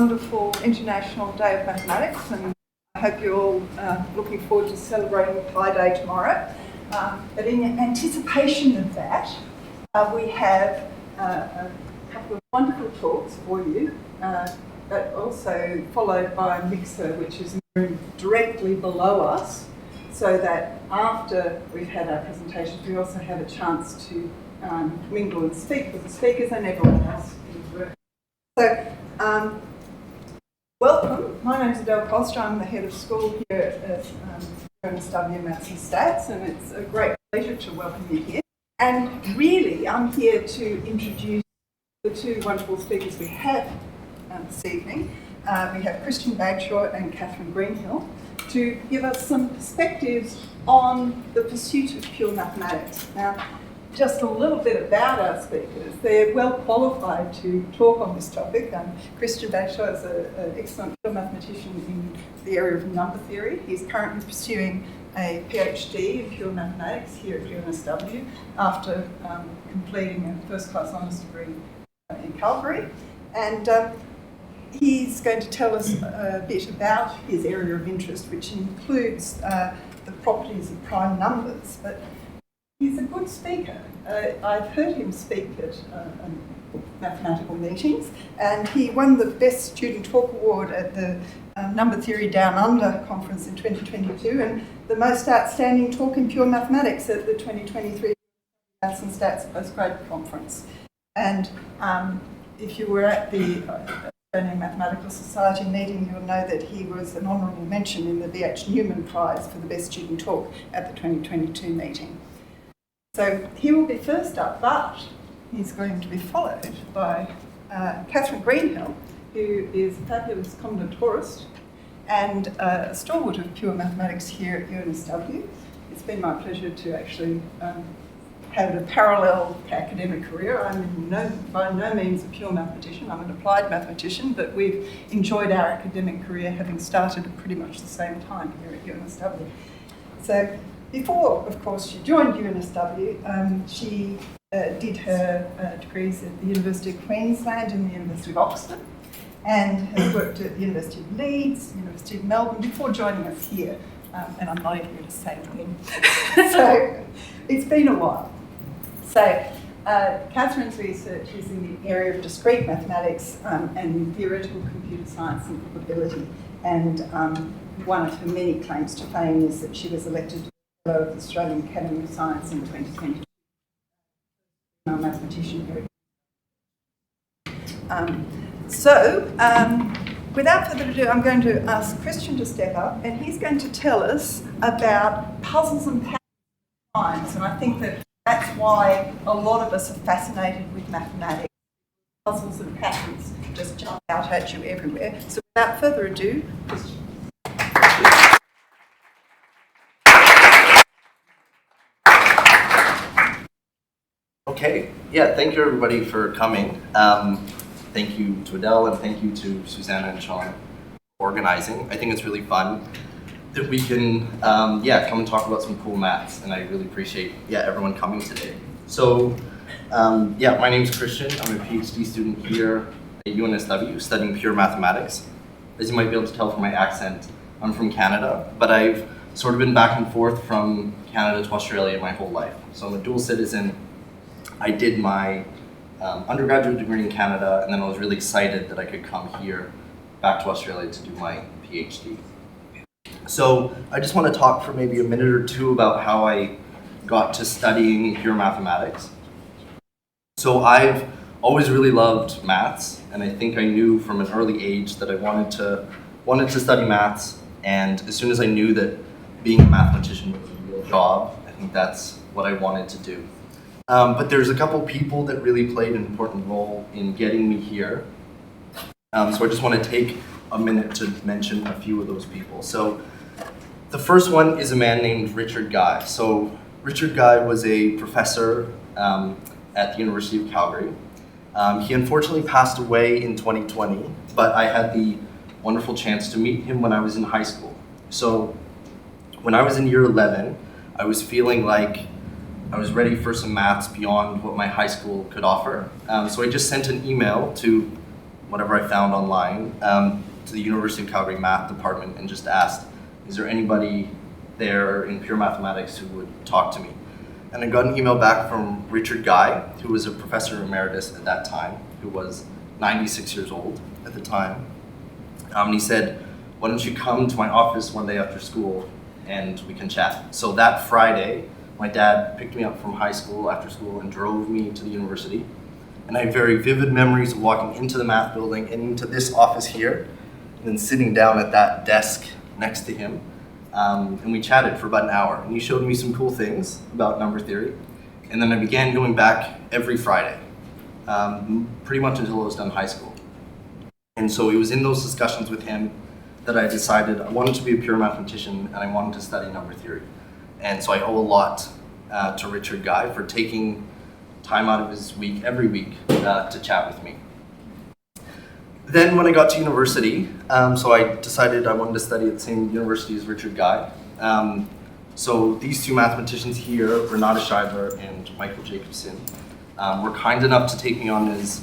wonderful International Day of Mathematics, and I hope you're all looking forward to celebrating Pi Day tomorrow. But in anticipation of that, we have a couple of wonderful talks for you, but also followed by a mixer which is directly below us, so that after we've had our presentations, we also have a chance to mingle and speak with the speakers and everyone else in the room. So, welcome. My name's Adele Coster. I'm the head of school here at UNSW Maths and Stats, and it's a great pleasure to welcome you here. And really, I'm here to introduce the two wonderful speakers we have this evening. We have Christian Bagshaw and Catherine Greenhill to give us some perspectives on the pursuit of pure mathematics. Now, just a little bit about our speakers. They're well qualified to talk on this topic. Christian Bagshaw is an excellent pure mathematician in the area of number theory. He's currently pursuing a PhD in pure mathematics here at UNSW after completing a first-class honours degree in Calgary. And he's going to tell us a bit about his area of interest, which includes the properties of prime numbers. But he's a good speaker. I've heard him speak at mathematical meetings, and he won the Best Student Talk Award at the Number Theory Down Under conference in 2022, and the Most Outstanding Talk in Pure Mathematics at the 2023 Maths and Stats Postgraduate Conference. And if you were at the Australian Mathematical Society meeting, you'll know that he was an honourable mention in the B.H. Newman Prize for the Best Student Talk at the 2022 meeting. So he will be first up, but he's going to be followed by Catherine Greenhill, who is a fabulous combinatorist and a stalwart of pure mathematics here at UNSW. It's been my pleasure to actually have a parallel academic career. I'm by no means a pure mathematician, I'm an applied mathematician, but we've enjoyed our academic career having started at pretty much the same time here at UNSW. So before, of course, she joined UNSW, she did her degrees at the University of Queensland and the University of Oxford, and has worked at the University of Leeds, University of Melbourne, before joining us here. And I'm not even going to say when. So it's been a while. So Catherine's research is in the area of discrete mathematics and theoretical computer science and probability. And one of her many claims to fame is that she was elected Fellow of the Australian Academy of Science in 2022. I'm a mathematician here. Without further ado, I'm going to ask Christian to step up, and he's going to tell us about puzzles and patterns of times. And I think that that's why a lot of us are fascinated with mathematics. Puzzles and patterns just jump out at you everywhere. So without further ado, Christian. Okay, yeah, thank you everybody for coming. Thank you to Adele and thank you to Susanna and Sean for organizing. I think it's really fun that we can come and talk about some cool maths, and I really appreciate everyone coming today. So my name is Christian. I'm a PhD student here at UNSW studying pure mathematics. As you might be able to tell from my accent, I'm from Canada, but I've sort of been back and forth from Canada to Australia my whole life. So I'm a dual citizen. I did my undergraduate degree in Canada, and then I was really excited that I could come here back to Australia to do my PhD. So I just want to talk for maybe a minute or two about how I got to studying pure mathematics. So I've always really loved maths, and I think I knew from an early age that I wanted to study maths, and as soon as I knew that being a mathematician was a real job, I think that's what I wanted to do. But there's a couple people that really played an important role in getting me here. So I just want to take a minute to mention a few of those people. So the first one is a man named Richard Guy. So Richard Guy was a professor at the University of Calgary. He unfortunately passed away in 2020, but I had the wonderful chance to meet him when I was in high school. So when I was in year 11, I was feeling like I was ready for some maths beyond what my high school could offer. So I just sent an email to whatever I found online, to the University of Calgary Math Department and just asked, is there anybody there in Pure Mathematics who would talk to me? And I got an email back from Richard Guy, who was a professor emeritus at that time, who was 96 years old at the time. And he said, why don't you come to my office one day after school and we can chat. So that Friday, my dad picked me up from high school after school and drove me to the university. And I have very vivid memories of walking into the math building and into this office here, and then sitting down at that desk next to him. And we chatted for about an hour. And he showed me some cool things about number theory. And then I began going back every Friday, pretty much until I was done high school. And so it was in those discussions with him that I decided I wanted to be a pure mathematician and I wanted to study number theory. And so I owe a lot to Richard Guy for taking time out of his week, every week, to chat with me. Then when I got to university, so I decided I wanted to study at the same university as Richard Guy. So these two mathematicians here, Renata Scheibler and Michael Jacobson, were kind enough to take me on as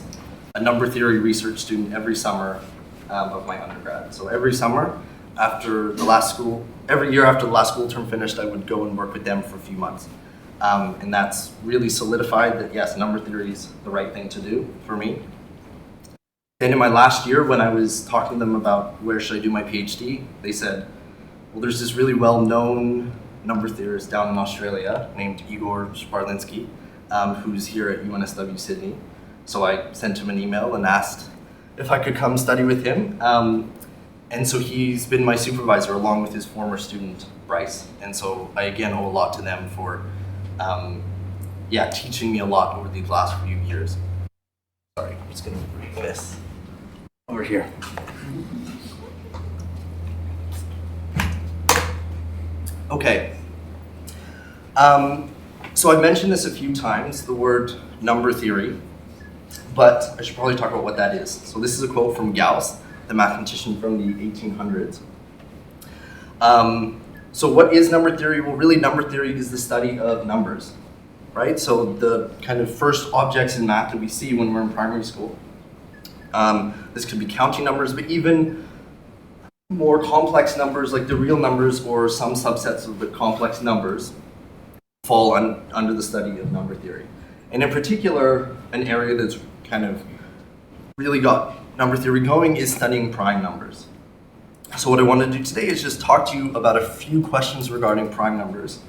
a number theory research student every summer of my undergrad. So every summer, every year after the last school term finished, I would go and work with them for a few months. And that's really solidified that, yes, number theory is the right thing to do for me. Then in my last year, when I was talking to them about where should I do my PhD, they said, well, there's this really well-known number theorist down in Australia named Igor Sparlinski, who's here at UNSW Sydney. So I sent him an email and asked if I could come study with him. And so he's been my supervisor along with his former student, Bryce. And so I again owe a lot to them for teaching me a lot over these last few years. Sorry, I'm just gonna bring this over here. Okay. So I've mentioned this a few times, the word number theory, but I should probably talk about what that is. So this is a quote from Gauss, the mathematician from the 1800s. So what is number theory? Well, really, number theory is the study of numbers, right? So the kind of first objects in math that we see when we're in primary school. This could be counting numbers, but even more complex numbers like the real numbers or some subsets of the complex numbers fall under the study of number theory. And in particular, an area that's kind of really got number theory going is studying prime numbers. So what I want to do today is just talk to you about a few questions regarding prime numbers,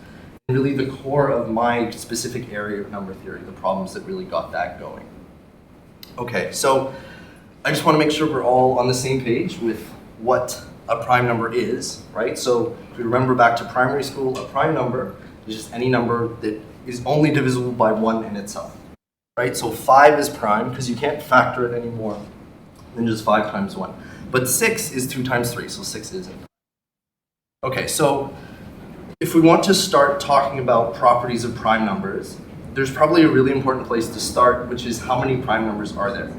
and really the core of my specific area of number theory, the problems that really got that going. Okay, so I just want to make sure we're all on the same page with what a prime number is, right? So if we remember back to primary school, a prime number is just any number that is only divisible by 1 in itself, right? So 5 is prime because you can't factor it anymore than just 5 times 1. But 6 is 2 times 3, so 6 isn't. Okay, so if we want to start talking about properties of prime numbers, there's probably a really important place to start, which is how many prime numbers are there?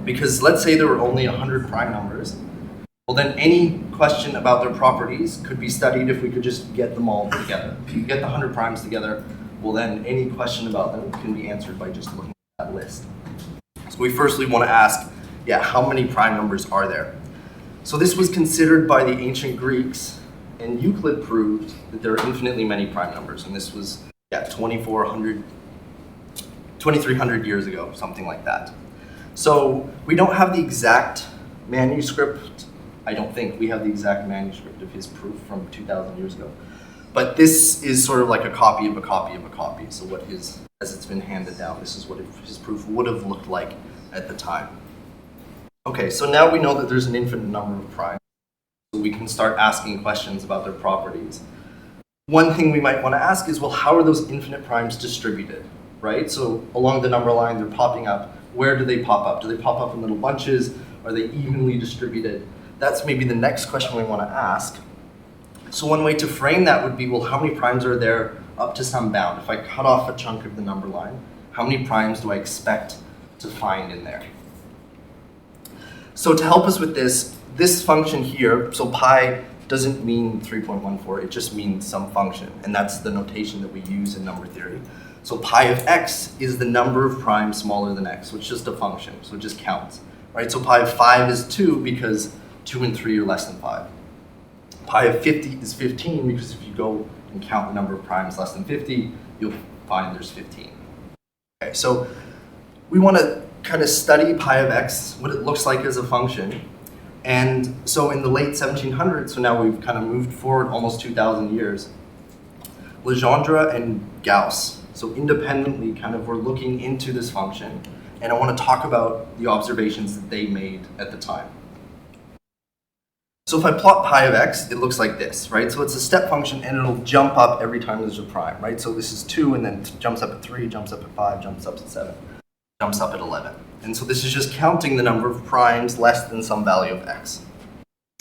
Because let's say there were only 100 prime numbers, well then any question about their properties could be studied if we could just get them all together. If you get the 100 primes together, well then any question about them can be answered by just looking at that list. So we firstly want to ask, how many prime numbers are there? So this was considered by the ancient Greeks, and Euclid proved that there are infinitely many prime numbers, and this was 2,300 years ago, something like that. So we don't have the exact manuscript. I don't think we have the exact manuscript of his proof from 2,000 years ago. But this is sort of like a copy of a copy of a copy. So as it's been handed down, this is what his proof would have looked like at the time. Okay, so now we know that there's an infinite number of primes. So we can start asking questions about their properties. One thing we might want to ask is, well, how are those infinite primes distributed, right? So along the number line, they're popping up. Where do they pop up? Do they pop up in little bunches? Are they evenly distributed? That's maybe the next question we want to ask. So one way to frame that would be, well, how many primes are there up to some bound? If I cut off a chunk of the number line, how many primes do I expect to find in there? So to help us with this function here, so pi doesn't mean 3.14, it just means some function, and that's the notation that we use in number theory. So pi of x is the number of primes smaller than x, so it's just a function, so it just counts. right? So pi of 5 is 2 because 2 and 3 are less than 5. Pi of 50 is 15 because if you go and count the number of primes less than 50, you'll find there's 15. Okay, so we want to kind of study pi of x, what it looks like as a function. And so in the late 1700s, so now we've kind of moved forward almost 2,000 years, Legendre and Gauss, so independently kind of were looking into this function, and I want to talk about the observations that they made at the time. So if I plot pi of x, it looks like this, right? So it's a step function and it'll jump up every time there's a prime, right? So this is 2 and then jumps up at 3, jumps up at 5, jumps up at 7, jumps up at 11. And so this is just counting the number of primes less than some value of x.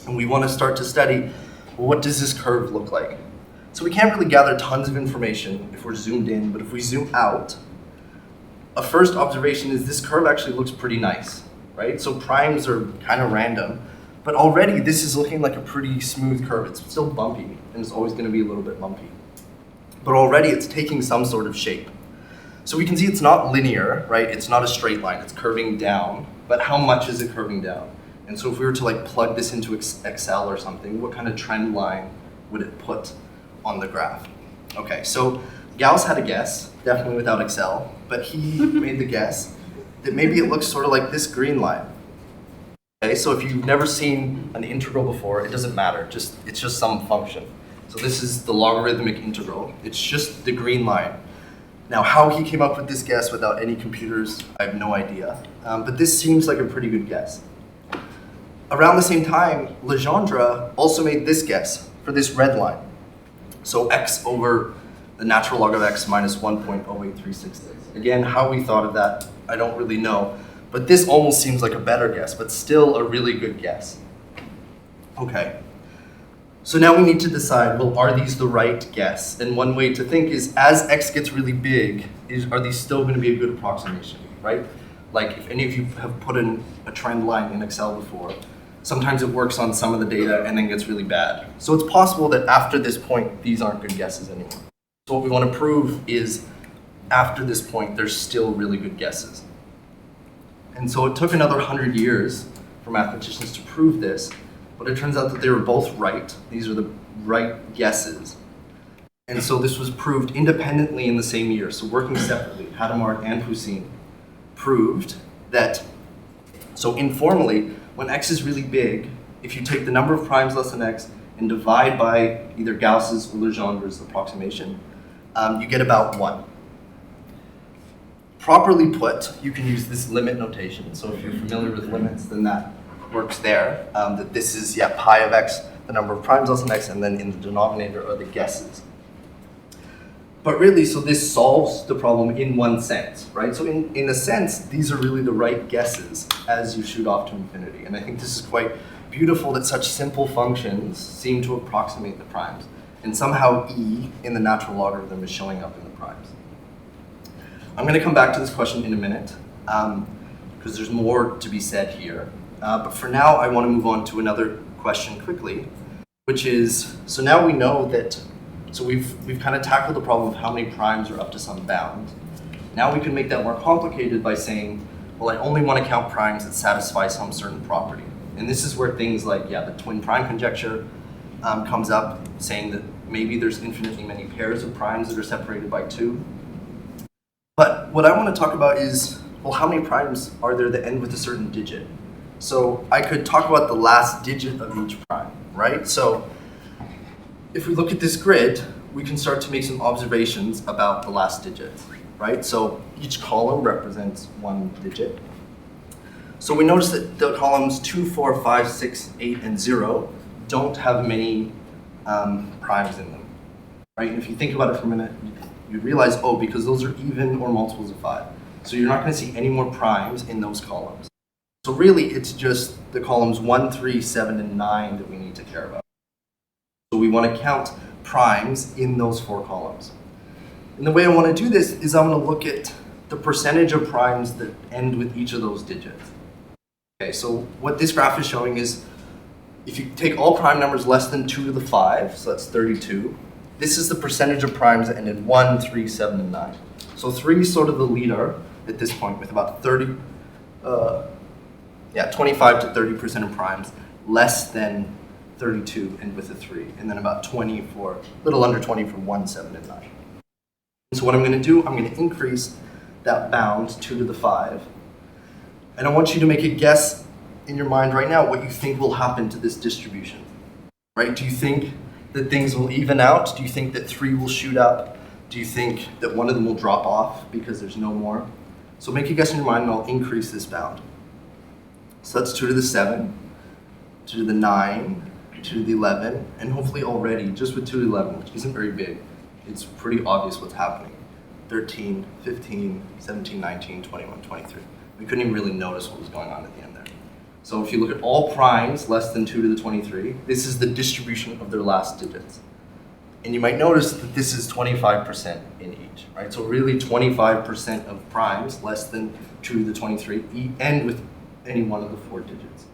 And we want to start to study, well, what does this curve look like? So we can't really gather tons of information if we're zoomed in, but if we zoom out, a first observation is this curve actually looks pretty nice, right? So primes are kind of random, but already this is looking like a pretty smooth curve. It's still bumpy, and it's always going to be a little bit lumpy. But already it's taking some sort of shape. So we can see it's not linear, right? It's not a straight line, it's curving down, but how much is it curving down? And so if we were to like plug this into Excel or something, what kind of trend line would it put on the graph? Okay, so Gauss had a guess, definitely without Excel, but he made the guess that maybe it looks sort of like this green line. Okay, so if you've never seen an integral before, it doesn't matter, it's just some function. So this is the logarithmic integral, it's just the green line. Now, how he came up with this guess without any computers, I have no idea. But this seems like a pretty good guess. Around the same time, Legendre also made this guess for this red line. So x over the natural log of x minus 1.08366. Again, how we thought of that, I don't really know. But this almost seems like a better guess, but still a really good guess. Okay. So now we need to decide, well, are these the right guess? And one way to think is, as x gets really big, are these still going to be a good approximation, right? Like, if any of you have put in a trend line in Excel before, sometimes it works on some of the data and then gets really bad. So it's possible that after this point, these aren't good guesses anymore. So what we want to prove is, after this point, there's still really good guesses. And so it took another 100 years for mathematicians to prove this, but it turns out that they were both right. These are the right guesses. And so this was proved independently in the same year. So working separately, Hadamard and Poussin proved that, so informally, when x is really big, if you take the number of primes less than x and divide by either Gauss's or Legendre's approximation, you get about 1. Properly put, you can use this limit notation. So if you're familiar with limits, then that works there. That this is, pi of x, the number of primes less than x, and then in the denominator are the guesses. But really, so this solves the problem in one sense, right? So in a sense, these are really the right guesses as you shoot off to infinity. And I think this is quite beautiful that such simple functions seem to approximate the primes. And somehow e in the natural logarithm is showing up in the primes. I'm going to come back to this question in a minute, because there's more to be said here. But for now, I want to move on to another question quickly, which is, so now we know that, so we've kind of tackled the problem of how many primes are up to some bound. Now we can make that more complicated by saying, well, I only want to count primes that satisfy some certain property. And this is where things like, the twin prime conjecture comes up, saying that maybe there's infinitely many pairs of primes that are separated by 2. But what I want to talk about is, well, how many primes are there that end with a certain digit? So I could talk about the last digit of each prime, right? So if we look at this grid, we can start to make some observations about the last digit, right? So each column represents one digit. So we notice that the columns 2, 4, 5, 6, 8, and 0 don't have many primes in them, right? And if you think about it for a minute, you realize, oh, because those are even or multiples of 5. So you're not going to see any more primes in those columns. So really, it's just the columns 1, 3, 7, and 9 that we need to care about. So we want to count primes in those 4 columns. And the way I want to do this is I'm going to look at the percentage of primes that end with each of those digits. Okay, so what this graph is showing is, if you take all prime numbers less than 2 to the 5, so that's 32, this is the percentage of primes that end in 1, 3, 7, and 9. So 3 is sort of the leader at this point with about 30, yeah, 25 to 30% of primes, less than 32 and with a 3, and then about 20 for, a little under 20 for 1, 7, and 9. So what I'm going to do, I'm going to increase that bound 2 to the 5. And I want you to make a guess in your mind right now what you think will happen to this distribution. Right? Do you think that things will even out? Do you think that 3 will shoot up? Do you think that one of them will drop off because there's no more? So make a guess in your mind and I'll increase this bound. So that's 2 to the 7, 2 to the 9, 2 to the 11, and hopefully already, just with 2 to the 11, which isn't very big, it's pretty obvious what's happening. 13, 15, 17, 19, 21, 23. We couldn't even really notice what was going on at the end there. So if you look at all primes less than 2 to the 23, this is the distribution of their last digits. And you might notice that this is 25% in each, right? So really 25% of primes less than 2 to the 23 end with any one of the 4 digits.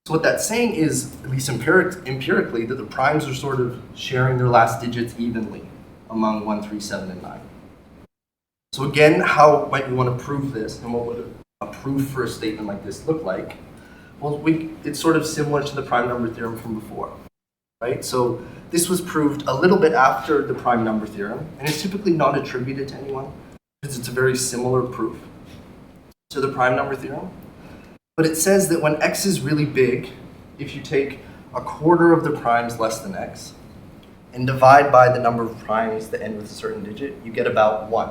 So what that's saying is, at least empirically, that the primes are sort of sharing their last digits evenly among 1, 3, 7, and 9. So again, how might we want to prove this, and what would a proof for a statement like this look like? Well, it's sort of similar to the prime number theorem from before, right? So this was proved a little bit after the prime number theorem, and it's typically not attributed to anyone because it's a very similar proof to the prime number theorem. But it says that when x is really big, if you take a quarter of the primes less than x and divide by the number of primes that end with a certain digit, you get about 1,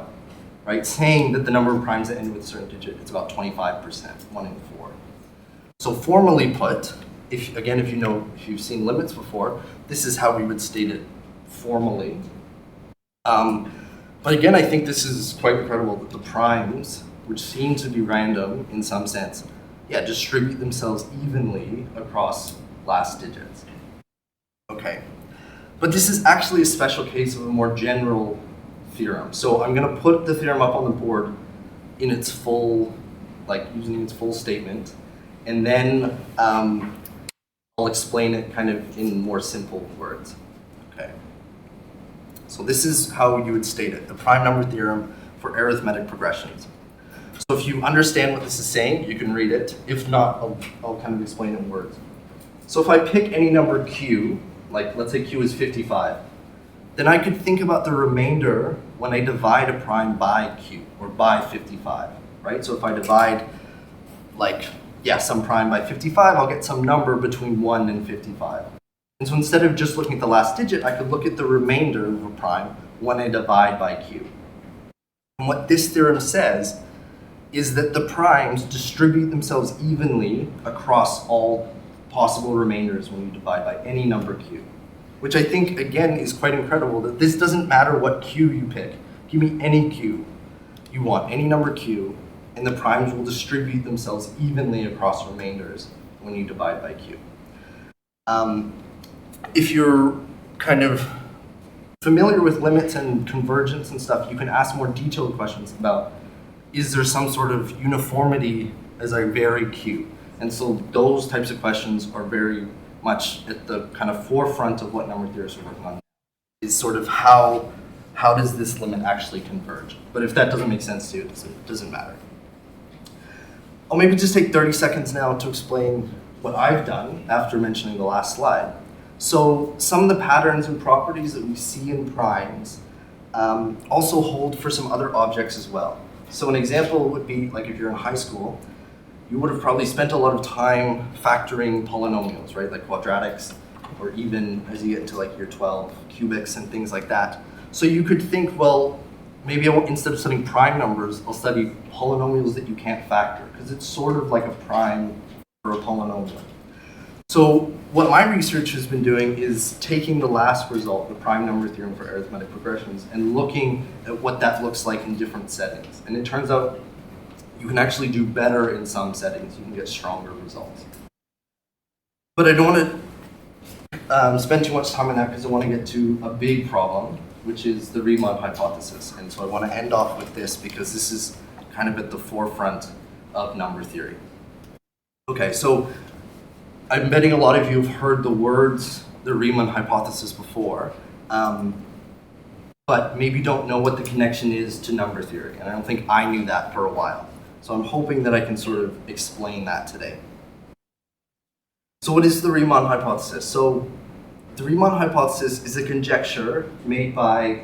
right? Saying that the number of primes that end with a certain digit, it's about 25%, 1 in 4. So formally put, if you've seen limits before, this is how we would state it formally. But again, I think this is quite incredible that the primes, which seem to be random in some sense, distribute themselves evenly across last digits. Okay, but this is actually a special case of a more general theorem. So I'm going to put the theorem up on the board in its full, using its full statement, and then I'll explain it kind of in more simple words. Okay. So this is how you would state it, the prime number theorem for arithmetic progressions. So if you understand what this is saying, you can read it. If not, I'll kind of explain it in words. So if I pick any number q, like let's say q is 55, then I could think about the remainder when I divide a prime by q, or by 55, right? So if I divide, some prime by 55, I'll get some number between 1 and 55. And so instead of just looking at the last digit, I could look at the remainder of a prime when I divide by q. And what this theorem says is that the primes distribute themselves evenly across all possible remainders when you divide by any number q. Which I think, again, is quite incredible, that this doesn't matter what q you pick. Give me any q you want, any number q, and the primes will distribute themselves evenly across remainders when you divide by q. If you're kind of familiar with limits and convergence and stuff, you can ask more detailed questions about, is there some sort of uniformity as I vary q? And so those types of questions are very much at the kind of forefront of what number theorists are working on, is sort of how does this limit actually converge? But if that doesn't make sense to you, it doesn't matter. I'll maybe just take 30 seconds now to explain what I've done after mentioning the last slide. So some of the patterns and properties that we see in primes also hold for some other objects as well. So an example would be, like if you're in high school, you would have probably spent a lot of time factoring polynomials, right? Like quadratics, or even as you get into year 12, cubics and things like that. So you could think, well, maybe instead of studying prime numbers, I'll study polynomials that you can't factor, because it's sort of like a prime for a polynomial. So what my research has been doing is taking the last result, the prime number theorem for arithmetic progressions, and looking at what that looks like in different settings. And it turns out you can actually do better in some settings. You can get stronger results. But I don't want to spend too much time on that because I want to get to a big problem, which is the Riemann hypothesis. And so I want to end off with this because this is kind of at the forefront of number theory. Okay, so I'm betting a lot of you have heard the words, the Riemann hypothesis before, but maybe don't know what the connection is to number theory. And I don't think I knew that for a while. So I'm hoping that I can sort of explain that today. So what is the Riemann hypothesis? So the Riemann hypothesis is a conjecture made by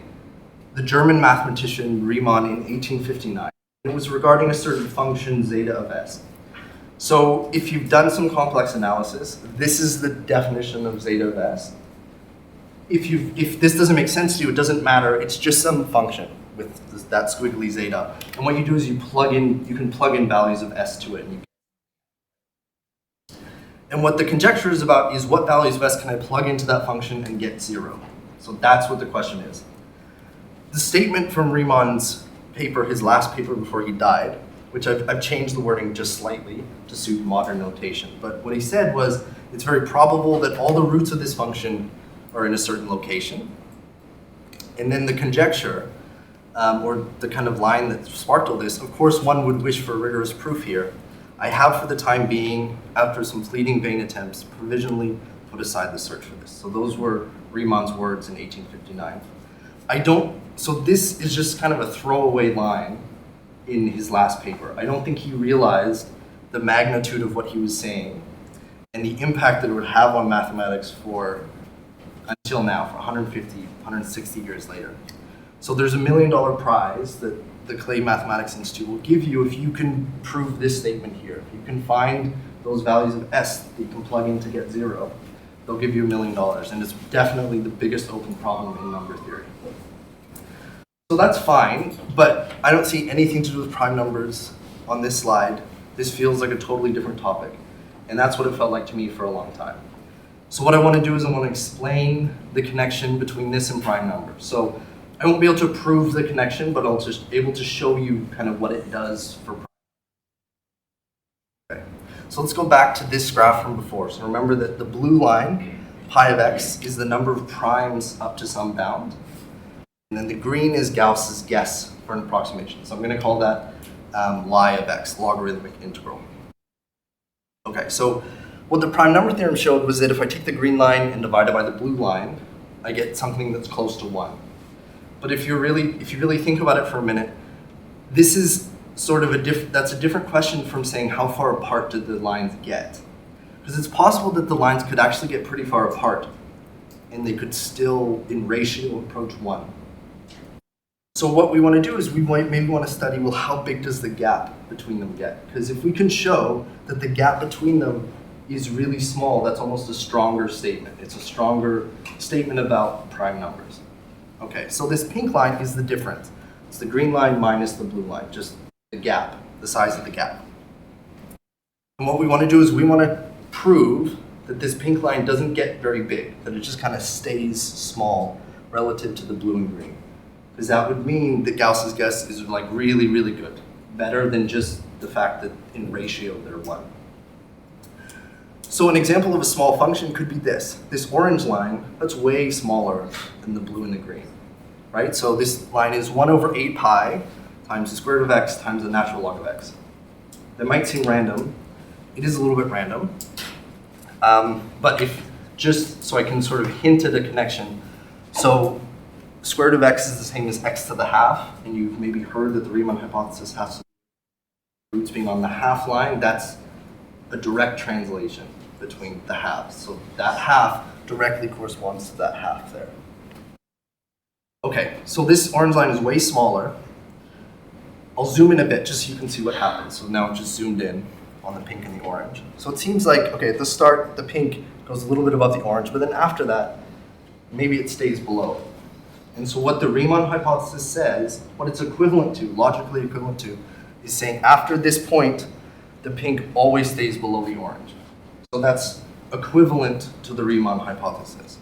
the German mathematician Riemann in 1859. It was regarding a certain function zeta of s. So if you've done some complex analysis, this is the definition of zeta of s. If this doesn't make sense to you, it doesn't matter. It's just some function with that squiggly zeta. And what you do is you can plug in values of s to it. And what the conjecture is about is what values of s can I plug into that function and get 0? So that's what the question is. The statement from Riemann's paper, his last paper before he died, which I've changed the wording just slightly to suit modern notation. But what he said was, it's very probable that all the roots of this function are in a certain location. And then the conjecture, or the kind of line that sparked all this, of course one would wish for rigorous proof here. I have for the time being, after some fleeting vain attempts, provisionally put aside the search for this. So those were Riemann's words in 1859. So this is just kind of a throwaway line in his last paper. I don't think he realized the magnitude of what he was saying and the impact that it would have on mathematics for, until now, for 150, 160 years later. So there's $1 million prize that the Clay Mathematics Institute will give you if you can prove this statement here. If you can find those values of s that you can plug in to get 0, they'll give you $1 million. And it's definitely the biggest open problem in number theory. So that's fine, but I don't see anything to do with prime numbers on this slide. This feels like a totally different topic. And that's what it felt like to me for a long time. So what I want to do is I want to explain the connection between this and prime numbers. So I won't be able to prove the connection, but I'll just able to show you kind of what it does for prime. Okay. So let's go back to this graph from before. So remember that the blue line, pi of x, is the number of primes up to some bound. And then the green is Gauss's guess for an approximation. So I'm going to call that lie of x, logarithmic integral. Okay, so what the prime number theorem showed was that if I take the green line and divide it by the blue line, I get something that's close to 1. But if you really think about it for a minute, this is sort of that's a different question from saying how far apart did the lines get. Because it's possible that the lines could actually get pretty far apart and they could still, in ratio, approach 1. So what we want to do is we maybe want to study, well, how big does the gap between them get? Because if we can show that the gap between them is really small, that's almost a stronger statement. It's a stronger statement about prime numbers. Okay, so this pink line is the difference. It's the green line minus the blue line, just the gap, the size of the gap. And what we want to do is we want to prove that this pink line doesn't get very big, that it just kind of stays small relative to the blue and green. Because that would mean that Gauss's guess is like really, really good. Better than just the fact that in ratio they're 1. So an example of a small function could be this. This orange line, that's way smaller than the blue and the green, right? So this line is 1 over 8 pi times the square root of x times the natural log of x. That might seem random. It is a little bit random. But if just so I can sort of hint at a connection. So square root of x is the same as x to the half, and you've maybe heard that the Riemann hypothesis has to do with roots being on the half line. That's a direct translation between the halves. So that half directly corresponds to that half there. Okay, so this orange line is way smaller. I'll zoom in a bit just so you can see what happens. So now I'm just zoomed in on the pink and the orange. So it seems like, okay, at the start, the pink goes a little bit above the orange, but then after that, maybe it stays below. And so what the Riemann hypothesis says, what it's equivalent to, logically equivalent to, is saying after this point, the pink always stays below the orange. So that's equivalent to the Riemann hypothesis.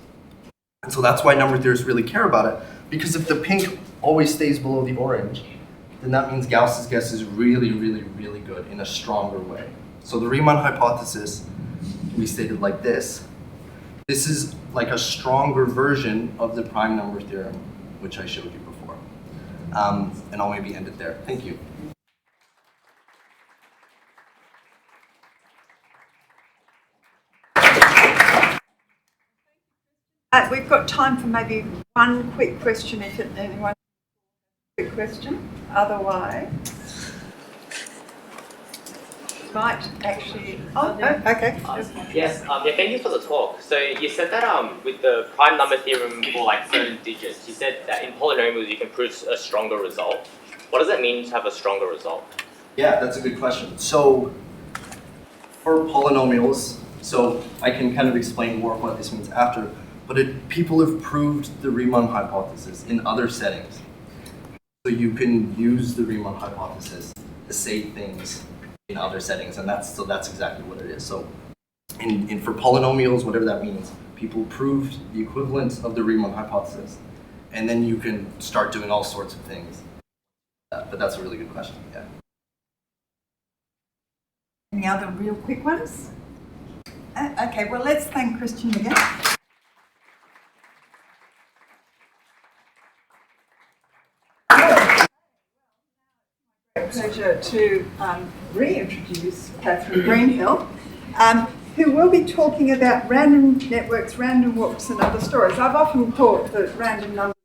And so that's why number theorists really care about it, because if the pink always stays below the orange, then that means Gauss's guess is really, really, really good in a stronger way. So the Riemann hypothesis can be stated like this. This is like a stronger version of the prime number theorem, which I showed you before. And I'll maybe end it there. Thank you. We've got time for maybe one quick question if anyone has a quick question. Otherwise, might actually. Oh, no, okay. Yes, thank you for the talk. So you said that with the prime number theorem for like certain digits, you said that in polynomials you can prove a stronger result. What does it mean to have a stronger result? Yeah, that's a good question. So for polynomials, so I can kind of explain more of what this means after, but people have proved the Riemann hypothesis in other settings. So you can use the Riemann hypothesis to say things in other settings, and that's exactly what it is. So for polynomials, whatever that means, people proved the equivalent of the Riemann hypothesis, and then you can start doing all sorts of things. But that's a really good question, yeah. Any other real quick ones? Okay, well, let's thank Christian again. Pleasure to reintroduce Catherine Greenhill, who will be talking about random networks, random walks, and other stories. I've often thought that random numbers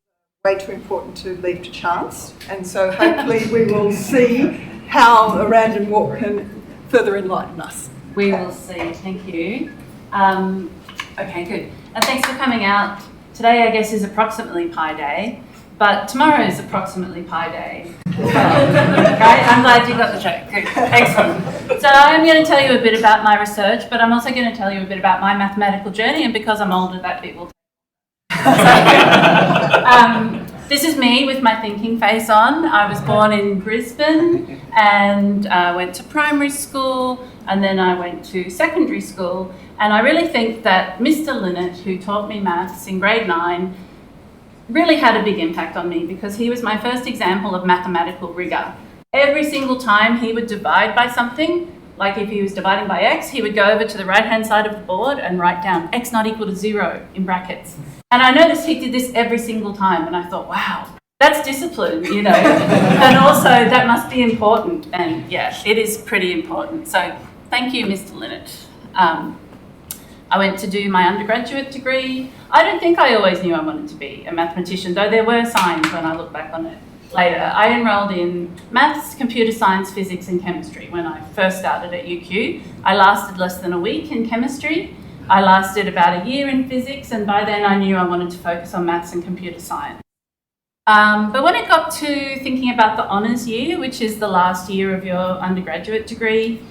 are way too important to leave to chance, and so hopefully we will see how a random walk can further enlighten us. We will see, thank you. Okay, good. And thanks for coming out. Today, I guess, is approximately Pi Day, but tomorrow is approximately Pi Day. Right? I'm glad you got the joke. Good. Excellent. So I'm going to tell you a bit about my research, but I'm also going to tell you a bit about my mathematical journey, and because I'm older, that bit will this is me with my thinking face on. I was born in Brisbane and went to primary school, and then I went to secondary school. And I really think that Mr. Linnett, who taught me maths in grade 9, really had a big impact on me because he was my first example of mathematical rigour. Every single time he would divide by something, like if he was dividing by x, he would go over to the right-hand side of the board and write down x not equal to 0 in brackets. And I noticed he did this every single time, and I thought, wow, that's discipline, you know. And also, that must be important. And yeah, it is pretty important. So thank you, Mr. Linnett. I went to do my undergraduate degree. I don't think I always knew I wanted to be a mathematician, though there were signs when I look back on it later. I enrolled in maths, computer science, physics, and chemistry when I first started at UQ. I lasted less than a week in chemistry. I lasted about a year in physics, and by then I knew I wanted to focus on maths and computer science. But when it got to thinking about the honours year, which is the last year of your undergraduate degree,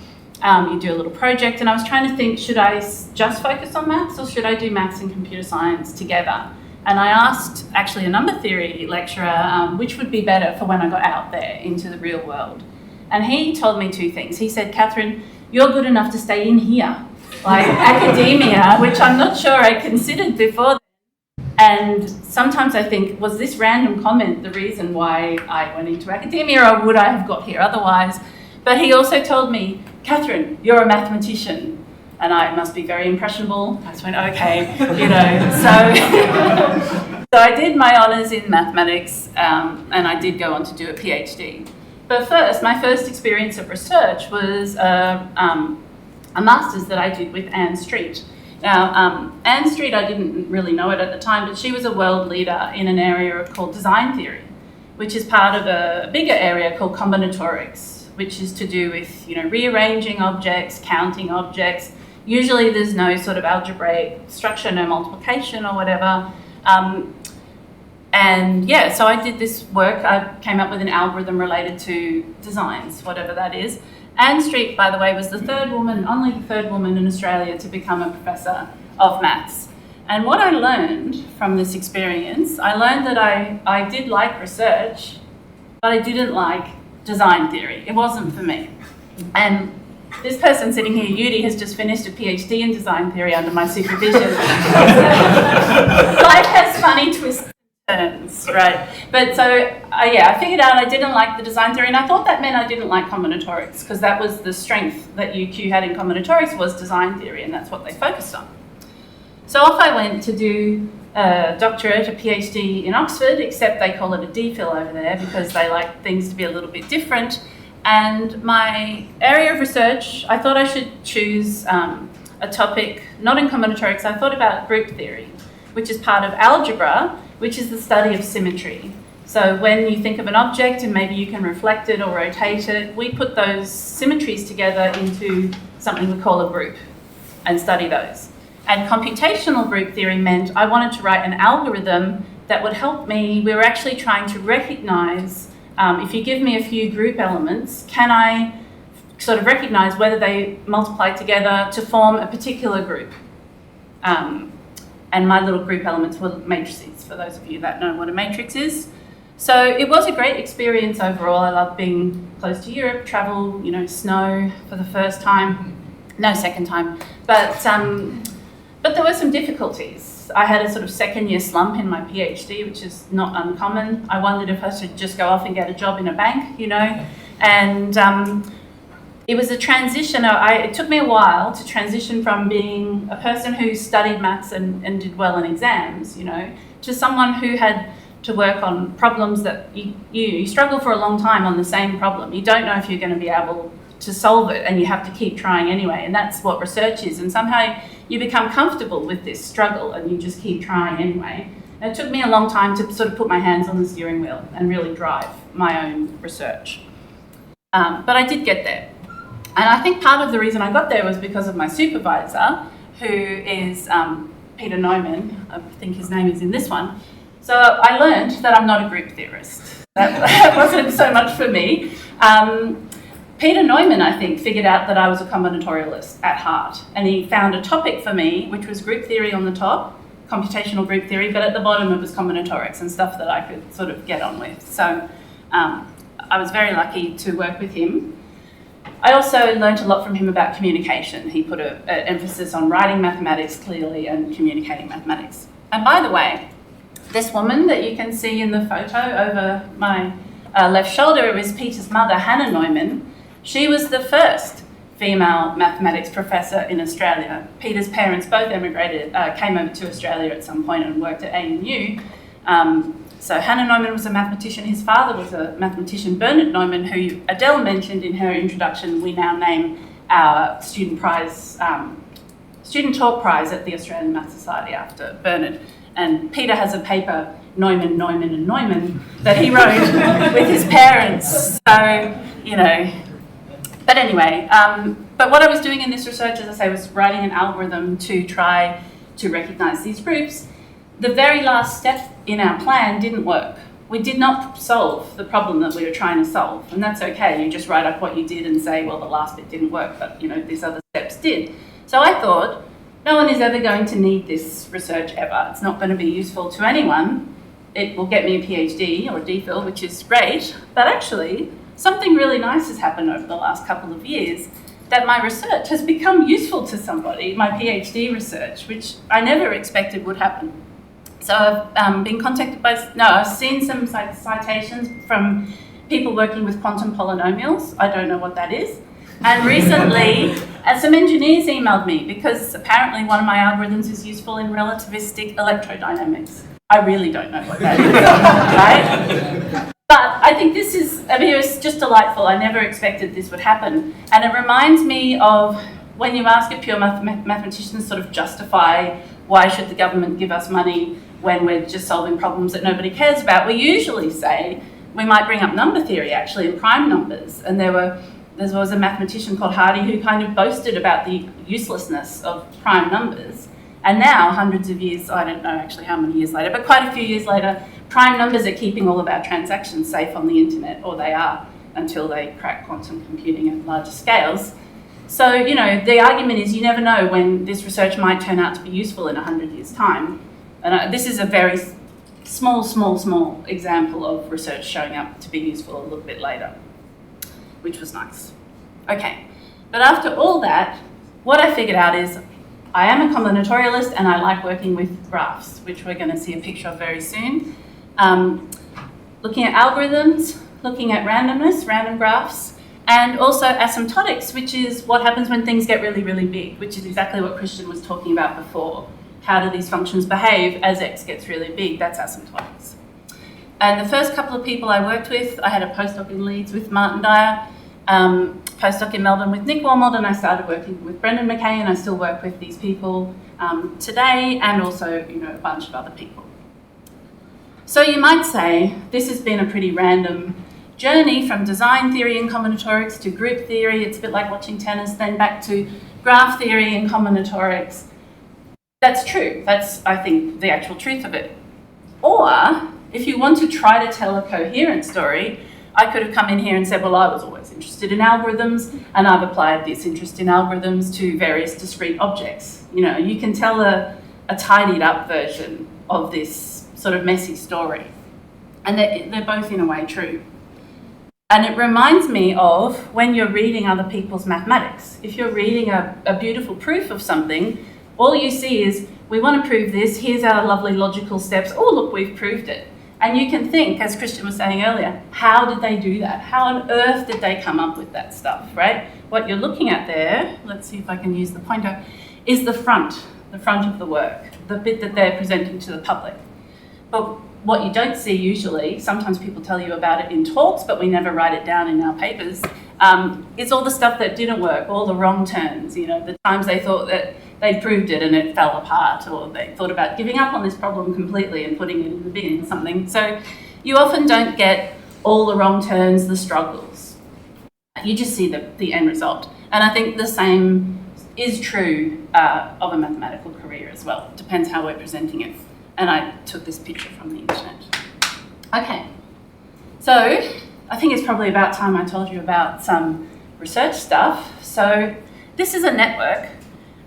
you do a little project, and I was trying to think, should I just focus on maths or should I do maths and computer science together? And I asked actually a number theory lecturer which would be better for when I got out there into the real world. And he told me two things. He said, Catherine, you're good enough to stay in here, like academia, which I'm not sure I considered before. And sometimes I think, was this random comment the reason why I went into academia, or would I have got here otherwise? But he also told me, Catherine, you're a mathematician. And I must be very impressionable. I just went, okay, you know. So I did my honours in mathematics, and I did go on to do a PhD. But first, my first experience of research was a master's that I did with Anne Street. Now, Anne Street, I didn't really know it at the time, but she was a world leader in an area called design theory, which is part of a bigger area called combinatorics, which is to do with, you know, rearranging objects, counting objects. Usually there's no sort of algebraic structure, no multiplication or whatever. And yeah, so I did this work. I came up with an algorithm related to designs, whatever that is. Anne Street, by the way, was the only third woman in Australia to become a professor of maths. And what I learned from this experience, I learned that I did like research, but I didn't like design theory. It wasn't for me. And this person sitting here, Yudi, has just finished a PhD in design theory under my supervision. Life has funny twists and turns, right? But so, I figured out I didn't like the design theory, and I thought that meant I didn't like combinatorics, because that was the strength that UQ had in combinatorics, was design theory, and that's what they focused on. So off I went to do a doctorate, a PhD in Oxford, except they call it a DPhil over there because they like things to be a little bit different. And my area of research, I thought I should choose a topic, not in combinatorics. I thought about group theory, which is part of algebra, which is the study of symmetry. So when you think of an object and maybe you can reflect it or rotate it, we put those symmetries together into something we call a group and study those. And computational group theory meant I wanted to write an algorithm that would help me. We were actually trying to recognise, if you give me a few group elements, can I sort of recognise whether they multiply together to form a particular group? And my little group elements were matrices, for those of you that know what a matrix is. So it was a great experience overall. I loved being close to Europe, travel, snow for the first time, no, second time. But there were some difficulties. I had a sort of second year slump in my PhD, which is not uncommon. I wondered if I should just go off and get a job in a bank, and it was a transition. It took me a while to transition from being a person who studied maths and did well in exams, to someone who had to work on problems that you struggle for a long time on the same problem. You don't know if you're going to be able to solve it, and you have to keep trying anyway, and that's what research is. And somehow you become comfortable with this struggle and you just keep trying anyway. And it took me a long time to sort of put my hands on the steering wheel and really drive my own research. But I did get there. And I think part of the reason I got there was because of my supervisor, who is Peter Neumann. I think his name is in this one. So I learned that I'm not a group theorist. That wasn't so much for me. Peter Neumann, I think, figured out that I was a combinatorialist at heart. And he found a topic for me, which was group theory on the top, computational group theory, but at the bottom it was combinatorics and stuff that I could sort of get on with. So I was very lucky to work with him. I also learned a lot from him about communication. He put an emphasis on writing mathematics clearly and communicating mathematics. And by the way, this woman that you can see in the photo over my left shoulder, it was Peter's mother, Hannah Neumann. She was the first female mathematics professor in Australia. Peter's parents both emigrated, came over to Australia at some point and worked at ANU. So Hannah Neumann was a mathematician. His father was a mathematician, Bernard Neumann, who Adele mentioned in her introduction. We now name our student talk prize at the Australian Math Society after Bernard. And Peter has a paper, Neumann, Neumann and Neumann, that he wrote with his parents. So, But anyway, but what I was doing in this research, as I say, was writing an algorithm to try to recognise these groups. The very last step in our plan didn't work. We did not solve the problem that we were trying to solve, and that's okay. You just write up what you did and say, well, the last bit didn't work, but these other steps did. So I thought, no one is ever going to need this research ever. It's not going to be useful to anyone. It will get me a PhD or a DPhil, which is great, but actually something really nice has happened over the last couple of years, that my research has become useful to somebody, my PhD research, which I never expected would happen. So I've been contacted I've seen some citations from people working with quantum polynomials. I don't know what that is. And recently, some engineers emailed me because apparently one of my algorithms is useful in relativistic electrodynamics. I really don't know what that is, right? But I think it's just delightful. I never expected this would happen. And it reminds me of when you ask a pure mathematician sort of justify why should the government give us money when we're just solving problems that nobody cares about. We usually say, we might bring up number theory actually and prime numbers. And there was a mathematician called Hardy who kind of boasted about the uselessness of prime numbers. And now, hundreds of years, I don't know actually how many years later, but quite a few years later, prime numbers are keeping all of our transactions safe on the internet, or they are, until they crack quantum computing at larger scales. So, the argument is you never know when this research might turn out to be useful in 100 years' time. And this is a very small example of research showing up to be useful a little bit later, which was nice. Okay, but after all that, what I figured out is I am a combinatorialist and I like working with graphs, which we're going to see a picture of very soon. Looking at algorithms, looking at randomness, random graphs, and also asymptotics, which is what happens when things get really, really big, which is exactly what Christian was talking about before. How do these functions behave as x gets really big? That's asymptotics. And the first couple of people I worked with, I had a postdoc in Leeds with Martin Dyer, postdoc in Melbourne with Nick Wormold, and I started working with Brendan McKay, and I still work with these people today, and also a bunch of other people. So you might say, this has been a pretty random journey from design theory and combinatorics to group theory. It's a bit like watching tennis, then back to graph theory and combinatorics. That's true. That's, I think, the actual truth of it. Or, if you want to try to tell a coherent story, I could have come in here and said, well, I was always interested in algorithms, and I've applied this interest in algorithms to various discrete objects. You know, you can tell a tidied up version of this sort of messy story. And they're both in a way true. And it reminds me of when you're reading other people's mathematics. If you're reading a beautiful proof of something, all you see is, we want to prove this, here's our lovely logical steps, oh look, we've proved it. And you can think, as Christian was saying earlier, how did they do that? How on earth did they come up with that stuff, right? What you're looking at there, let's see if I can use the pointer, is the front of the work, the bit that they're presenting to the public. But what you don't see usually, sometimes people tell you about it in talks, but we never write it down in our papers, is all the stuff that didn't work, all the wrong turns, you know, the times they thought that they proved it and it fell apart, or they thought about giving up on this problem completely and putting it in the bin or something. So you often don't get all the wrong turns, the struggles. You just see the end result. And I think the same is true of a mathematical career as well. It depends how we're presenting it. And I took this picture from the internet. Okay, so I think it's probably about time I told you about some research stuff. So this is a network.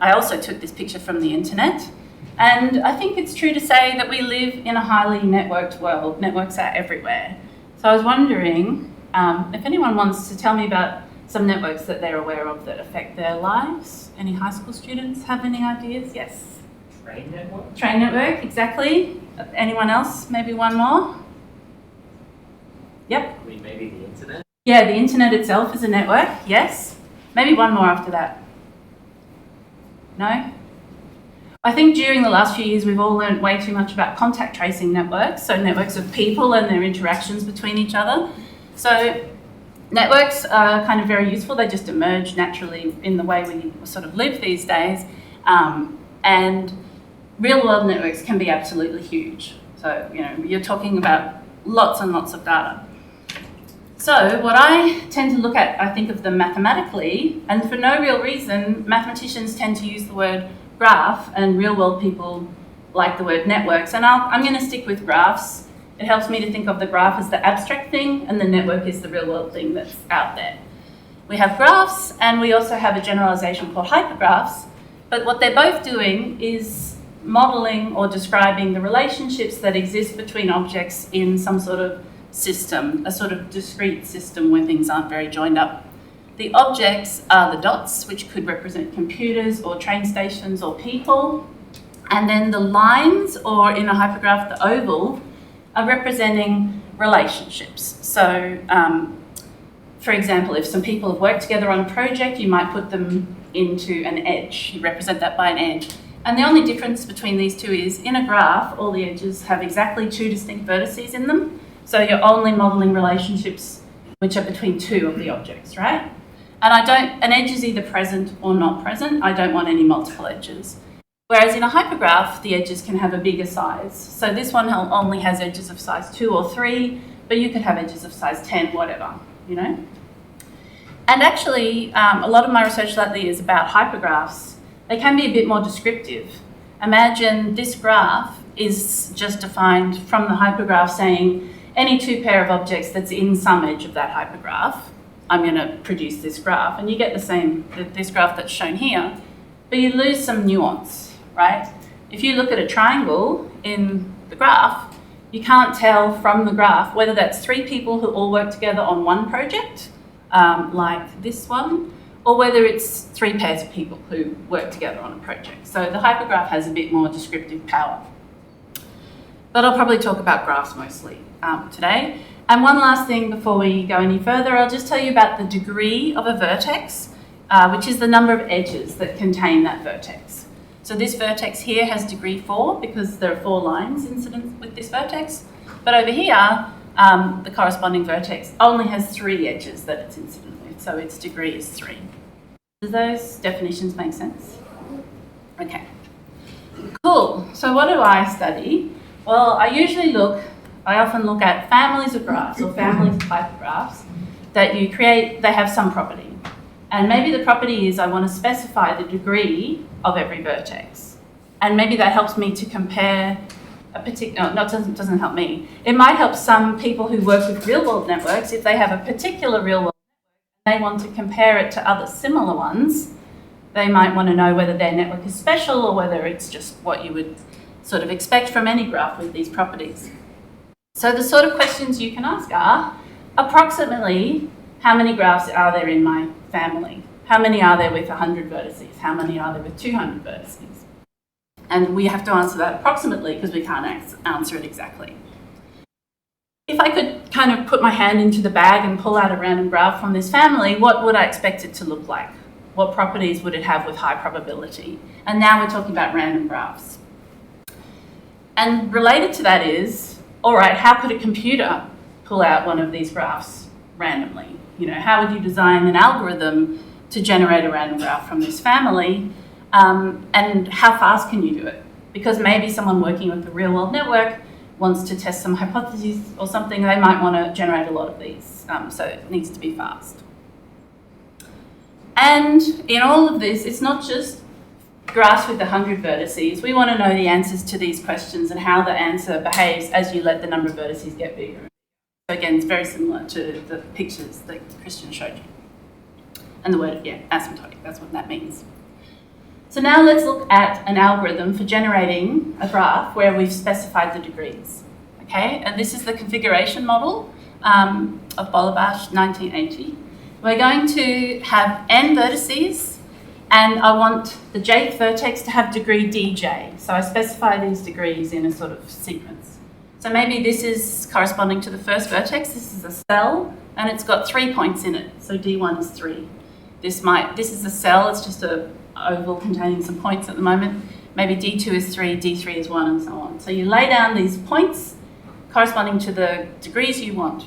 I also took this picture from the internet. And I think it's true to say that we live in a highly networked world. Networks are everywhere. So I was wondering if anyone wants to tell me about some networks that they're aware of that affect their lives. Any high school students have any ideas? Yes. Train network? Train network, exactly. Anyone else? Maybe one more? Yep. I mean, maybe the internet? Yeah, the internet itself is a network, yes. Maybe one more after that. No? I think during the last few years we've all learned way too much about contact tracing networks, so networks of people and their interactions between each other. So networks are kind of very useful. They just emerge naturally in the way we sort of live these days. And real-world networks can be absolutely huge. So, you know, you're talking about lots and lots of data. So what I tend to look at, I think of them mathematically, and for no real reason, mathematicians tend to use the word graph, and real-world people like the word networks. And I'm going to stick with graphs. It helps me to think of the graph as the abstract thing, and the network is the real-world thing that's out there. We have graphs, and we also have a generalization called hypergraphs, but what they're both doing is modeling or describing the relationships that exist between objects in some sort of system, a sort of discrete system where things aren't very joined up. The objects are the dots, which could represent computers or train stations or people, and then the lines, or in a hypergraph, the oval, are representing relationships. So, for example, if some people have worked together on a project, you might put them into an edge. You represent that by an edge. And the only difference between these two is, in a graph, all the edges have exactly two distinct vertices in them. So you're only modelling relationships which are between two of the objects, right? And an edge is either present or not present. I don't want any multiple edges. Whereas in a hypergraph, the edges can have a bigger size. So this one only has edges of size 2 or 3, but you could have edges of size 10, whatever, you know? And actually, a lot of my research lately is about hypergraphs. They can be a bit more descriptive. Imagine this graph is just defined from the hypergraph saying any two pair of objects that's in some edge of that hypergraph, I'm going to produce this graph. And you get the same, this graph that's shown here, but you lose some nuance, right? If you look at a triangle in the graph, you can't tell from the graph whether that's 3 people who all work together on one project, like this one, or whether it's 3 pairs of people who work together on a project. So the hypergraph has a bit more descriptive power. But I'll probably talk about graphs mostly today. And one last thing before we go any further, I'll just tell you about the degree of a vertex, which is the number of edges that contain that vertex. So this vertex here has degree 4 because there are 4 lines incident with this vertex. But over here, the corresponding vertex only has 3 edges that it's incident with, so its degree is 3. Do those definitions make sense? Okay. Cool. So what do I study? Well, I usually look I often look at families of graphs or families of hypergraphs that you create, they have some property. And maybe the property is I want to specify the degree of every vertex. And maybe that helps me to compare a particular, no, it doesn't help me. It might help some people who work with real-world networks if they have a particular real-world network and they want to compare it to other similar ones. They might want to know whether their network is special or whether it's just what you would sort of expect from any graph with these properties. So the sort of questions you can ask are, approximately, how many graphs are there in my family? How many are there with 100 vertices? How many are there with 200 vertices? And we have to answer that approximately because we can't answer it exactly. If I could kind of put my hand into the bag and pull out a random graph from this family, what would I expect it to look like? What properties would it have with high probability? And now we're talking about random graphs. And related to that is, all right, how could a computer pull out one of these graphs randomly? You know, how would you design an algorithm to generate a random graph from this family? And how fast can you do it? Because maybe someone working with a real-world network wants to test some hypotheses or something, they might want to generate a lot of these, so it needs to be fast. And in all of this, it's not just graphs with 100 vertices. We want to know the answers to these questions and how the answer behaves as you let the number of vertices get bigger. So again, it's very similar to the pictures that Christian showed you. And the word, yeah, asymptotic, that's what that means. So now let's look at an algorithm for generating a graph where we've specified the degrees. Okay, and this is the configuration model of Bagshaw, 1980. We're going to have n vertices, and I want the jth vertex to have degree dj. So I specify these degrees in a sort of sequence. So maybe this is corresponding to the first vertex. This is a cell, and it's got 3 points in it. So d1 is 3. This is a cell. It's just a oval containing some points at the moment. Maybe d2 is 3, d3 is 1, and so on. So you lay down these points corresponding to the degrees you want.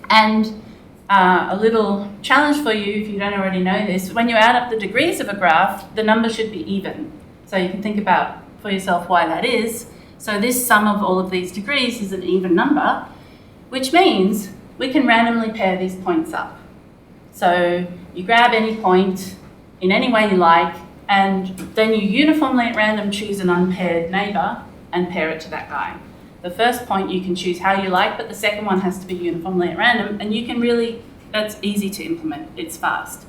And a little challenge for you, if you don't already know this, when you add up the degrees of a graph, the number should be even. So you can think about for yourself why that is. So this sum of all of these degrees is an even number, which means we can randomly pair these points up. So you grab any point in any way you like, and then you uniformly at random choose an unpaired neighbour and pair it to that guy. The first point you can choose how you like, but the second one has to be uniformly at random, and you can really, that's easy to implement, it's fast.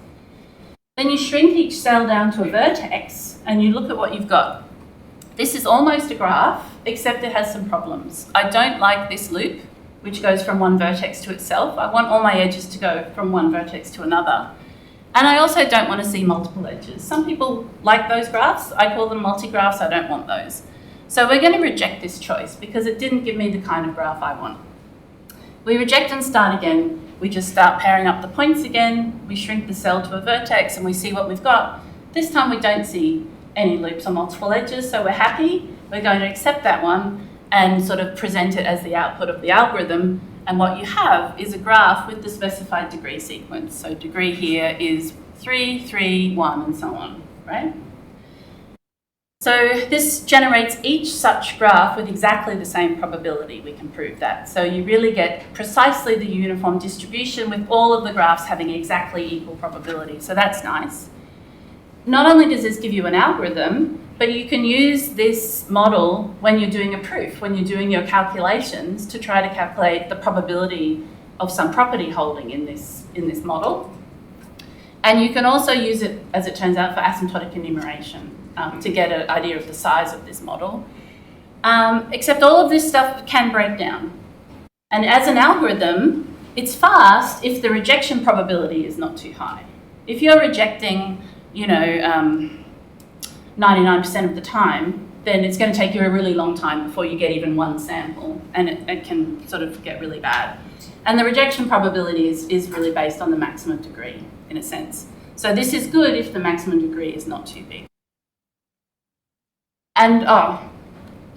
Then you shrink each cell down to a vertex, and you look at what you've got. This is almost a graph, except it has some problems. I don't like this loop, which goes from one vertex to itself. I want all my edges to go from one vertex to another. And I also don't want to see multiple edges. Some people like those graphs. I call them multi-graphs. I don't want those. So we're going to reject this choice because it didn't give me the kind of graph I want. We reject and start again. We just start pairing up the points again. We shrink the cell to a vertex and we see what we've got. This time we don't see any loops or multiple edges, so we're happy. We're going to accept that one and sort of present it as the output of the algorithm. And what you have is a graph with the specified degree sequence. So degree here is 3, 3, 1, and so on, right? So this generates each such graph with exactly the same probability. We can prove that. So you really get precisely the uniform distribution with all of the graphs having exactly equal probability. So that's nice. Not only does this give you an algorithm, but you can use this model when you're doing a proof, when you're doing your calculations to try to calculate the probability of some property holding in this model. And you can also use it, as it turns out, for asymptotic enumeration to get an idea of the size of this model. Except all of this stuff can break down. And as an algorithm, it's fast if the rejection probability is not too high. If you're rejecting, 99% of the time, then it's going to take you a really long time before you get even one sample, and it can sort of get really bad. And the rejection probability is really based on the maximum degree, in a sense. So this is good if the maximum degree is not too big. And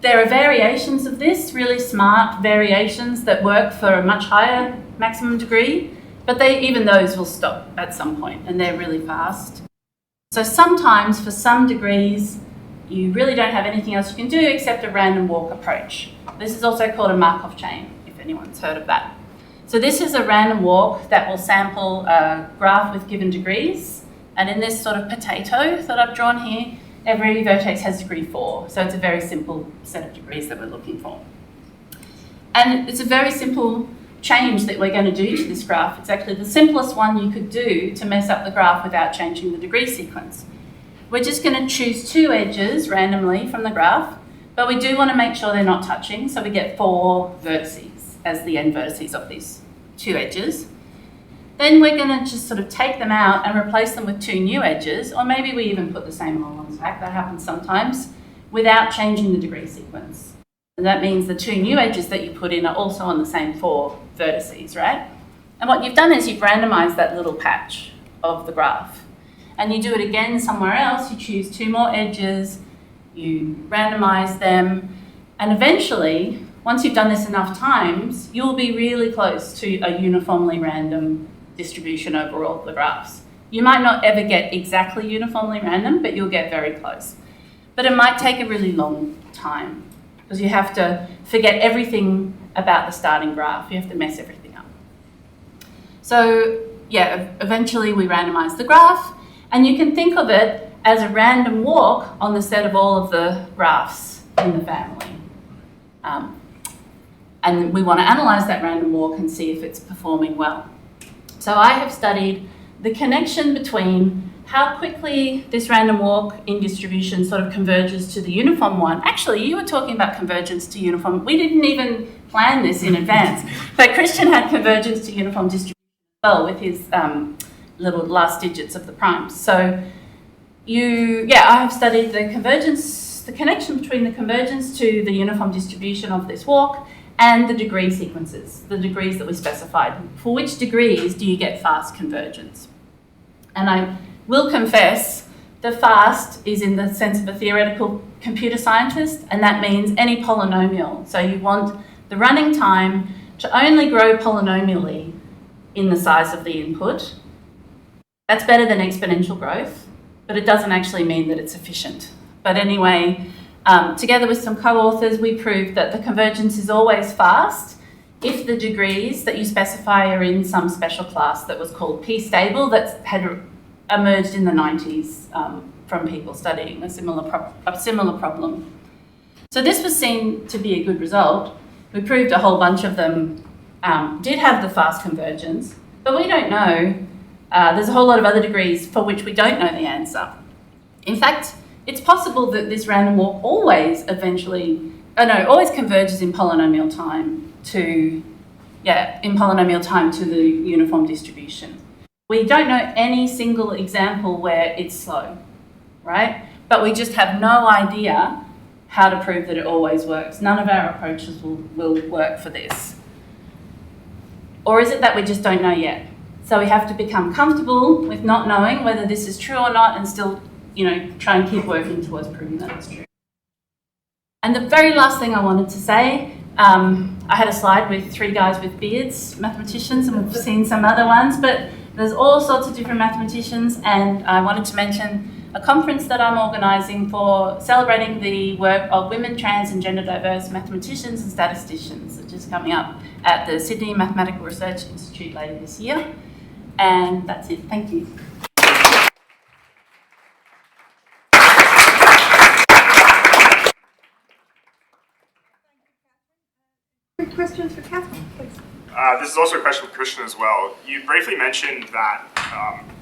there are variations of this, really smart variations that work for a much higher maximum degree, but even those will stop at some point, and they're really fast. So sometimes for some degrees, you really don't have anything else you can do except a random walk approach. This is also called a Markov chain, if anyone's heard of that. So this is a random walk that will sample a graph with given degrees. And in this sort of potato that I've drawn here, every vertex has degree 4. So it's a very simple set of degrees that we're looking for. And it's a very simple change that we're going to do to this graph. It's actually the simplest one you could do to mess up the graph without changing the degree sequence. We're just going to choose 2 edges randomly from the graph, but we do want to make sure they're not touching, so we get 4 vertices as the end vertices of these 2 edges. Then we're going to just sort of take them out and replace them with 2 new edges, or maybe we even put the same old ones back, that happens sometimes, without changing the degree sequence. And that means the 2 new edges that you put in are also on the same 4 vertices, right? And what you've done is you've randomized that little patch of the graph. And you do it again somewhere else, you choose 2 more edges, you randomize them, and eventually, once you've done this enough times, you'll be really close to a uniformly random distribution over all the graphs. You might not ever get exactly uniformly random, but you'll get very close. But it might take a really long time because you have to forget everything about the starting graph. You have to mess everything up. So yeah, eventually we randomize the graph, and you can think of it as a random walk on the set of all of the graphs in the family. And we want to analyze that random walk and see if it's performing well. So I have studied the connection between how quickly this random walk in distribution sort of converges to the uniform one. Actually, you were talking about convergence to uniform. We didn't even plan this in advance, but Christian had convergence to uniform distribution as well with his little last digits of the primes. So I have studied the connection between the convergence to the uniform distribution of this walk and the degree sequences, the degrees that we specified. For which degrees do you get fast convergence? And I will confess, the fast is in the sense of a theoretical computer scientist, and that means any polynomial. So you want the running time to only grow polynomially in the size of the input. That's better than exponential growth, but it doesn't actually mean that it's efficient. But anyway, together with some co-authors, we proved that the convergence is always fast if the degrees that you specify are in some special class that was called p-stable that had emerged in the 90s from people studying a similar problem. So this was seen to be a good result. We proved a whole bunch of them did have the fast convergence, but we don't know. There's a whole lot of other degrees for which we don't know the answer. In fact, it's possible that this random walk always converges in polynomial time to the uniform distribution. We don't know any single example where it's slow, right? But we just have no idea how to prove that it always works. None of our approaches will work for this. Or is it that we just don't know yet? So we have to become comfortable with not knowing whether this is true or not and still try and keep working towards proving that it's true. And the very last thing I wanted to say, I had a slide with 3 guys with beards, mathematicians, and we've seen some other ones, but there's all sorts of different mathematicians, and I wanted to mention a conference that I'm organising for celebrating the work of women, trans and gender diverse mathematicians and statisticians, which is coming up at the Sydney Mathematical Research Institute later this year. And that's it. Thank you. Questions for Catherine, please. This is also a question for Christian as well. You briefly mentioned that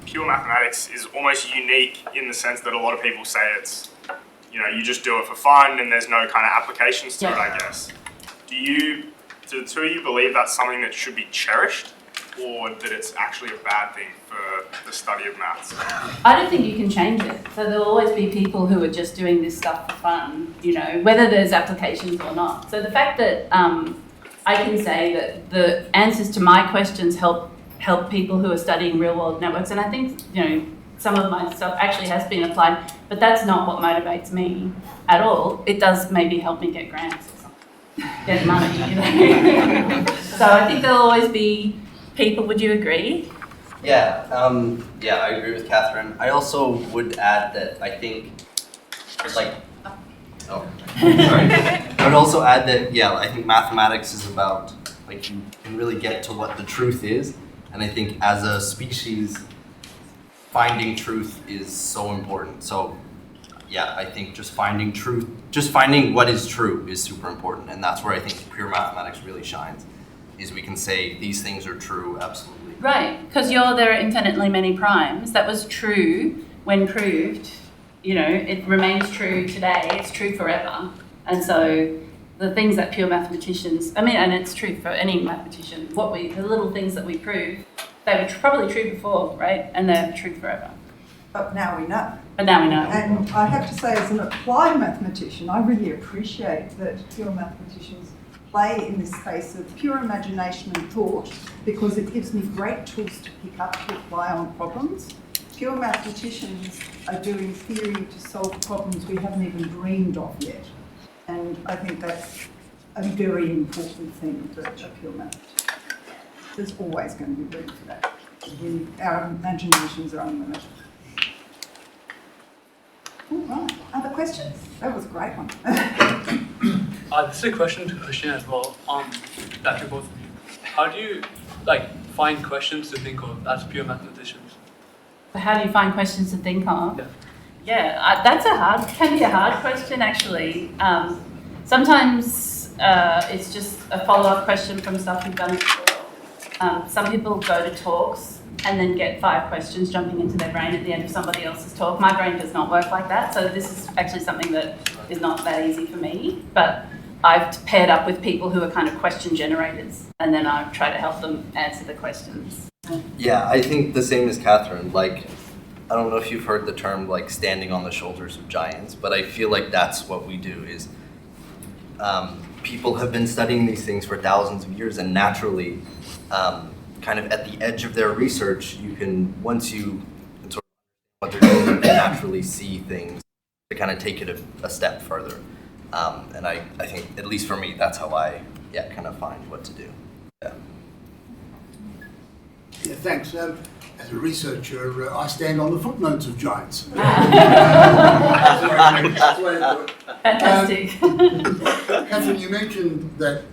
pure mathematics is almost unique in the sense that a lot of people say it's, you just do it for fun and there's no kind of applications to it, I guess. Do the two of you believe that's something that should be cherished, or that it's actually a bad thing for the study of maths? I don't think you can change it. So there'll always be people who are just doing this stuff for fun, whether there's applications or not. So the fact that I can say that the answers to my questions help people who are studying real-world networks, and I think some of my stuff actually has been applied, but that's not what motivates me at all. It does maybe help me get grants or something, get money. So I think there'll always be people. Would you agree? Yeah, I agree with Catherine. I also would add that I think, Oh, sorry. I would also add that, yeah, I think mathematics is about, like, you can really get to what the truth is. And I think as a species, finding truth is so important. So, yeah, I think just finding what is true is super important. And that's where I think pure mathematics really shines, is we can say these things are true, absolutely. Right, because there are infinitely many primes. That was true when proved. It remains true today. It's true forever. And so the things that pure mathematicians, and it's true for any mathematician, the little things that we prove, they were probably true before, right? And they're true forever. But now we know. But now we know. And I have to say, as an applied mathematician, I really appreciate that pure mathematicians play in this space of pure imagination and thought, because it gives me great tools to pick up to apply on problems. Pure mathematicians are doing theory to solve problems we haven't even dreamed of yet. And I think that's a very important thing for a pure mathematician. There's always going to be room for that. Our imaginations are unlimited. All right, other questions? That was a great one. This is a question to Christian as well, that to both of you. How do you find questions to think of as pure mathematicians? How do you find questions to think of? Yeah. Yeah, can be a hard question actually. Sometimes it's just a follow-up question from stuff you've done before. Some people go to talks and then get 5 questions jumping into their brain at the end of somebody else's talk. My brain does not work like that, so this is actually something that is not that easy for me. But I've paired up with people who are kind of question generators, and then I try to help them answer the questions. Yeah, I think the same as Catherine. Like, I don't know if you've heard the term like standing on the shoulders of giants, but I feel like that's what we do. Is people have been studying these things for thousands of years, and naturally, kind of at the edge of their research, you can, once you can sort of what they're doing, you can naturally see things to kind of take it a step further. And I think, at least for me, that's how I kind of find what to do. Yeah, thanks. As a researcher, I stand on the footnotes of giants. Fantastic. Catherine, you mentioned that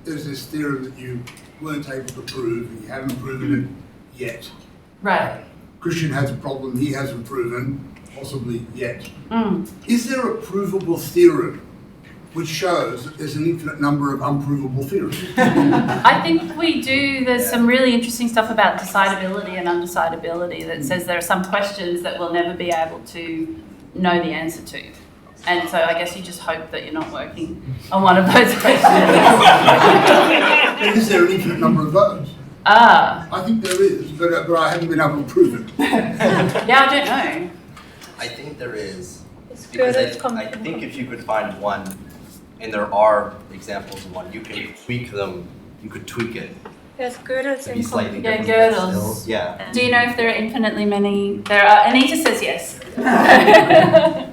there's this theorem that you weren't able to prove, and you haven't proven it yet. Right. Christian has a problem he hasn't proven, possibly yet. Mm. Is there a provable theorem which shows that there's an infinite number of unprovable theorems? I think we do. There's some really interesting stuff about decidability and undecidability that says there are some questions that we'll never be able to know the answer to. And so I guess you just hope that you're not working on one of those questions. Is there an infinite number of those? I think there is, but I haven't been able to prove it. Yeah, I don't know. I think there is. Because I think if you could find one, and there are examples of one, you can tweak them, you could tweak it There's girdles to be and slightly Yeah, different. girdles. Still, yeah. Do you know if there are infinitely many? There are. Anita says yes. Yeah.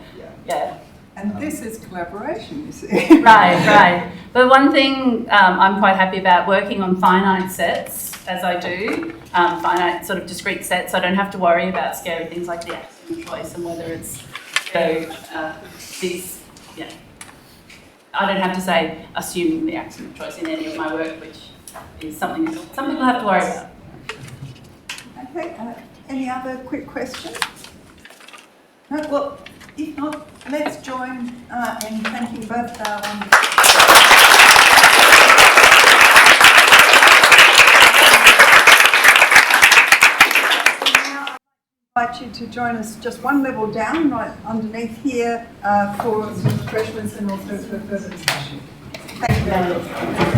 And this is collaboration, you see. Right. But one thing I'm quite happy about working on finite sets, as I do, finite sort of discrete sets, I don't have to worry about scary things like the axiom of choice and whether it's these, I don't have to say assuming the axiom of choice in any of my work, which is something some people have to worry about. Okay, any other quick questions? No, well, if not, let's join in thanking both our I invite you to join us just one level down, right underneath here, for some refreshments and also for further discussion. Thank you very much.